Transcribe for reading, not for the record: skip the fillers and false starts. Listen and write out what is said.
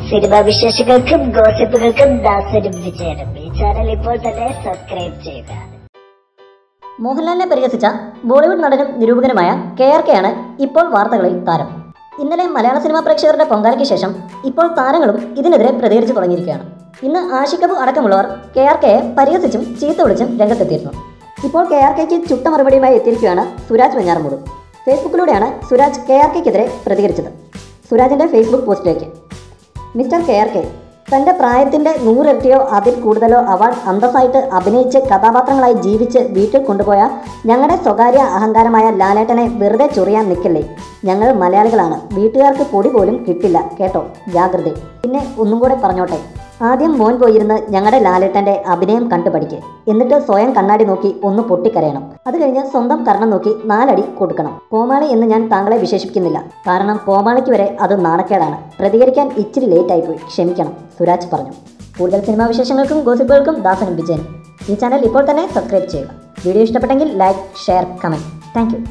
Cinema വിശേഷങ്ങൾക്കും ഗോസിപ്പുകൾക്കും ദാസനും വിജയനും ഈ channel ഇപ്പോൾ തന്നെ സബ്സ്ക്രൈബ് ചെയ്യുക. മോഹൻലാലിനെ പരിഹസിച്ച ബോളിവുഡ് നടനും നിരൂപകനുമായ KRK ആണ് ഇപ്പോൾ വാർത്തകളിൽ താരം. ഇന്നലെ മലയാള സിനിമാ പ്രേക്ഷകരുടെ പൊങ്കാലയ്ക്ക് ശേഷം ഇപ്പോൾ താരങ്ങളും ഇതിനെതിരെ പ്രതികരിച്ചു തുടങ്ങിയിരിക്കുകയാണ്. ഇന്ന് ആഷിഖ് അബു അടക്കമുള്ളവർ KRKയെ പരിഹസിച്ചും ചീത്ത വിളിച്ചും രംഗത്തെത്തിയിരുന്നു. ഇപ്പോൾ KRKയ്ക്ക് ചുട്ട മറുപടിയുമായി എത്തിയിരിക്കുകയാണ് സുരാജ് വെഞ്ഞാറമൂട്. ഫേസ്ബുക്കിലൂടെയാണ് സുരാജ് KRKയ്ക്കെതിരെ പ്രതികരിച്ചത്. സുരാജിൻ്റെ ഫേസ്ബുക്ക് പോസ്റ്റിലേക്ക്: മിസ്റ്റർ KRK, തൻ്റെ പ്രായത്തിൻ്റെ 100 ഇരട്ടിയോ അതിൽ കൂടുതലോ അവാർഡ് അന്തസ്സായിട്ട് അഭിനയിച്ച് കഥാപാത്രങ്ങളായി ജീവിച്ച് വീട്ടിൽ കൊണ്ടുപോയ ഞങ്ങളുടെ സ്വകാര്യ അഹങ്കാരമായ ലാലേട്ടനെ വെറുതെ ചൊറിയാൻ നിൽക്കല്ലേ. ഞങ്ങൾ മലയാളികളാണ്, വീട്ടുകാർക്ക് പൊടി പോലും കിട്ടില്ല കേട്ടോ, ജാഗ്രത. പിന്നെ ഒന്നും കൂടെ പറഞ്ഞോട്ടെ, ആദ്യം മോൻ പോയിരുന്ന് ഞങ്ങളുടെ ലാലേട്ടൻ്റെ അഭിനയം കണ്ടു പഠിക്ക്. എന്നിട്ട് സ്വയം കണ്ണാടി നോക്കി ഒന്ന് പൊട്ടിക്കരയണം. അത് കഴിഞ്ഞ് സ്വന്തം കർണം നോക്കി 4 അടി കൊടുക്കണം. കോമാളി എന്ന് ഞാൻ താങ്കളെ വിശേഷിപ്പിക്കുന്നില്ല, കാരണം കോമാളിക്ക് വരെ അത് നാണക്കേടാണ്. പ്രതികരിക്കാൻ ഇച്ചിരി ലേറ്റായിപ്പോയി, ക്ഷമിക്കണം, സുരാജ് പറഞ്ഞു. കൂടുതൽ സിനിമാ വിശേഷങ്ങൾക്കും ഗോസിപ്പുകൾക്കും ദാസനും വിജയനും ഈ ചാനൽ ഇപ്പോൾ തന്നെ സബ്സ്ക്രൈബ് ചെയ്യുക. വീഡിയോ ഇഷ്ടപ്പെട്ടെങ്കിൽ like, share, comment. Thank you.